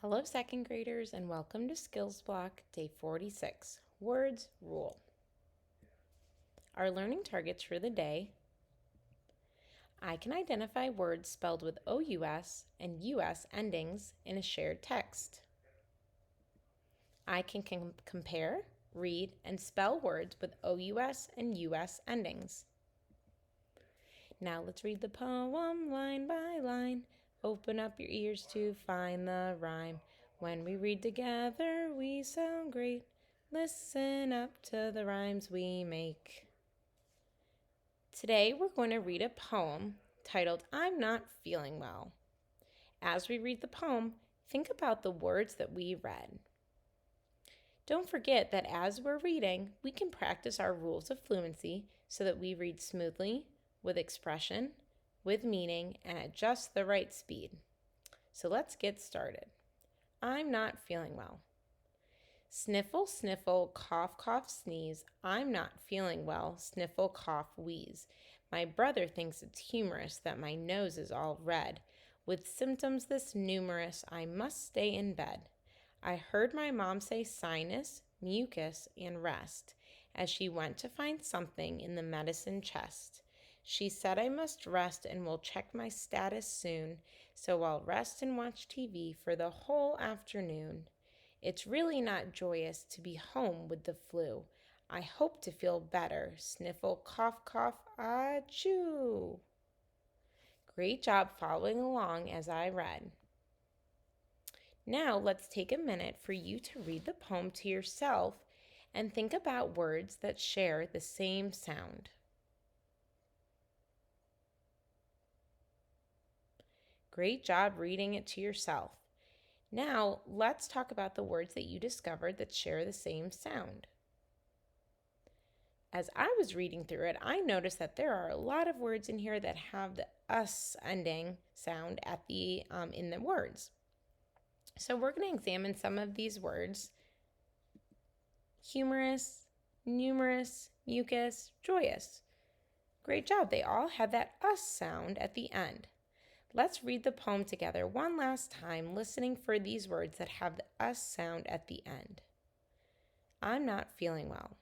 Hello, second graders, and welcome to Skills Block Day 46, Words Rule. Our learning targets for the day: I can identify words spelled with OUS and US endings in a shared text. I can compare, read, and spell words with OUS and US endings. Now let's read the poem line by line. Open up your ears to find the rhyme. When we read together, we sound great. Listen up to the rhymes we make. Today, we're going to read a poem titled, I'm Not Feeling Well. As we read the poem, think about the words that we read. Don't forget that as we're reading, we can practice our rules of fluency so that we read smoothly, with expression, with meaning, and at just the right speed. So let's get started. I'm not feeling well. Sniffle, sniffle, cough, cough, sneeze. I'm not feeling well. Sniffle, cough, wheeze. My brother thinks it's humorous that my nose is all red. With symptoms this numerous, I must stay in bed. I heard my mom say sinus, mucus, and rest as she went to find something in the medicine chest. She said I must rest and will check my status soon, so I'll rest and watch TV for the whole afternoon. It's really not joyous to be home with the flu. I hope to feel better. Sniffle, cough, cough, achoo. Great job following along as I read. Now let's take a minute for you to read the poem to yourself and think about words that share the same sound. Great job reading it to yourself. Now let's talk about the words that you discovered that share the same sound. As I was reading through it, I noticed that there are a lot of words in here that have the us ending sound at in the words. So we're going to examine some of these words: humorous, numerous, mucus, joyous. Great job. They all have that us sound at the end. Let's read the poem together one last time, listening for these words that have the us sound at the end. I'm not feeling well.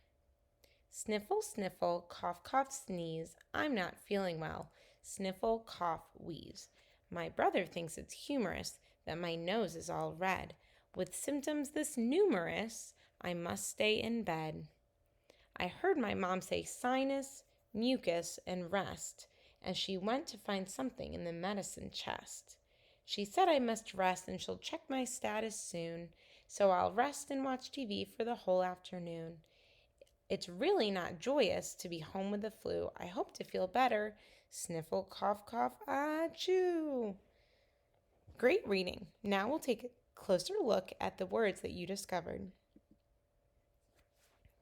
Sniffle, sniffle, cough, cough, sneeze. I'm not feeling well. Sniffle, cough, wheeze. My brother thinks it's humorous that my nose is all red. With symptoms this numerous, I must stay in bed. I heard my mom say sinus, mucus, and rest, as she went to find something in the medicine chest. She said I must rest and she'll check my status soon, so I'll rest and watch TV for the whole afternoon. It's really not joyous to be home with the flu. I hope to feel better. Sniffle, cough, cough, achoo. Great reading. Now we'll take a closer look at the words that you discovered.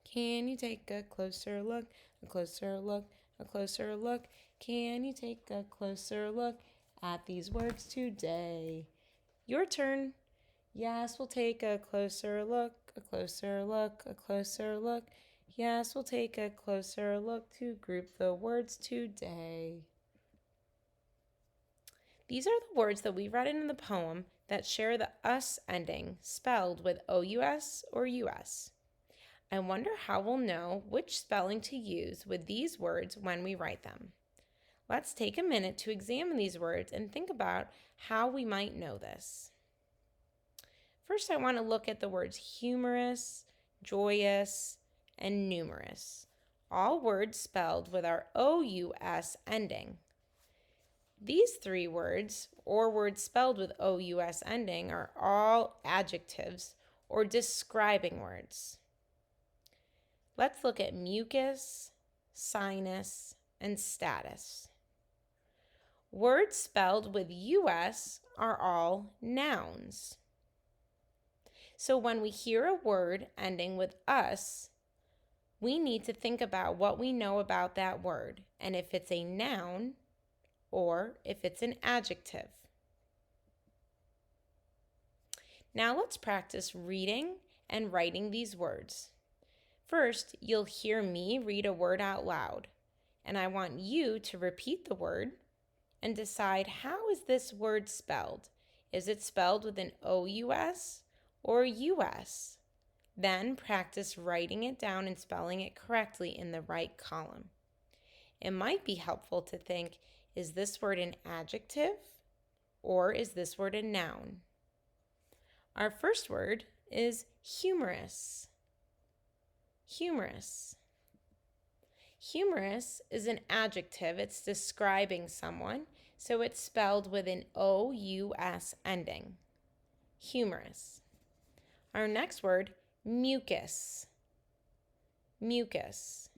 Can you take a closer look, a closer look, a closer look? Can you take a closer look at these words today? Your turn. Yes, we'll take a closer look, a closer look, a closer look. Yes, we'll take a closer look to group the words today. These are the words that we read in the poem that share the us ending, spelled with OUS or US. I wonder how we'll know which spelling to use with these words when we write them. Let's take a minute to examine these words and think about how we might know this. First, I want to look at the words humorous, joyous, and numerous, all words spelled with our OUS ending. These three words, or words spelled with OUS ending, are all adjectives or describing words. Let's look at mucus, sinus, and status. Words spelled with US are all nouns. So when we hear a word ending with us, we need to think about what we know about that word and if it's a noun or if it's an adjective. Now let's practice reading and writing these words. First, you'll hear me read a word out loud, and I want you to repeat the word and decide how is this word spelled. Is it spelled with an O-U-S or U-S? Then practice writing it down and spelling it correctly in the right column. It might be helpful to think, is this word an adjective or is this word a noun? Our first word is humorous. Humorous. Humorous is an adjective. It's describing someone, so it's spelled with an O-U-S ending. Humorous. Our next word, mucus. Mucus.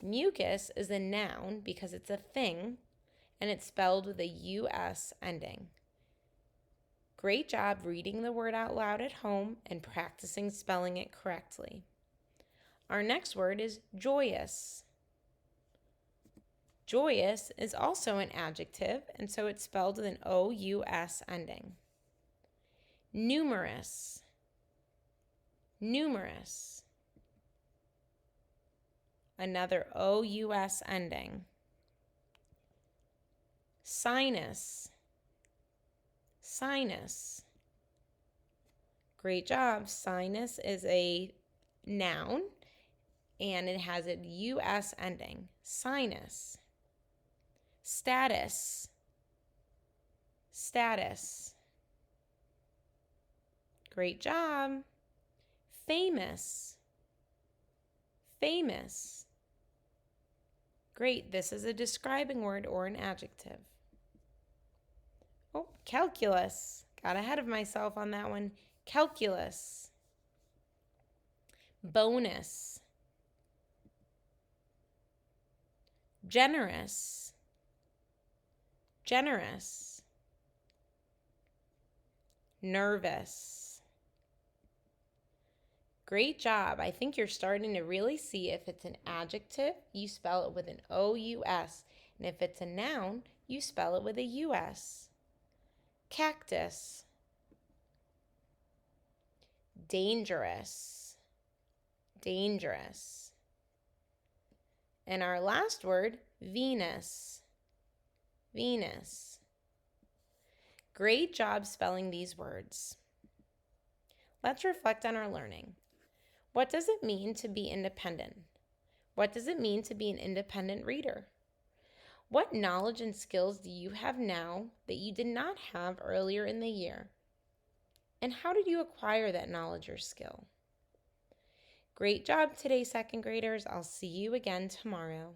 Mucus is a noun because it's a thing, and it's spelled with a U-S ending. Great job reading the word out loud at home and practicing spelling it correctly. Our next word is joyous. Joyous is also an adjective, and so it's spelled with an O-U-S ending. Numerous. Numerous. Another O-U-S ending. Sinus. Sinus. Great job. Sinus is a noun, and it has a U-S ending. Sinus. Status. Status. Great job. Famous. Famous. Great. This is a describing word or an adjective. Oh, calculus. Got ahead of myself on that one. Calculus. Bonus. Generous. Generous. Nervous. Great job. I think you're starting to really see if it's an adjective, you spell it with an O-U-S. And if it's a noun, you spell it with a U-S. Cactus. Dangerous. Dangerous. And our last word, Venus. Venus. Great job spelling these words. Let's reflect on our learning. What does it mean to be independent? What does it mean to be an independent reader? What knowledge and skills do you have now that you did not have earlier in the year? And how did you acquire that knowledge or skill? Great job today, second graders. I'll see you again tomorrow.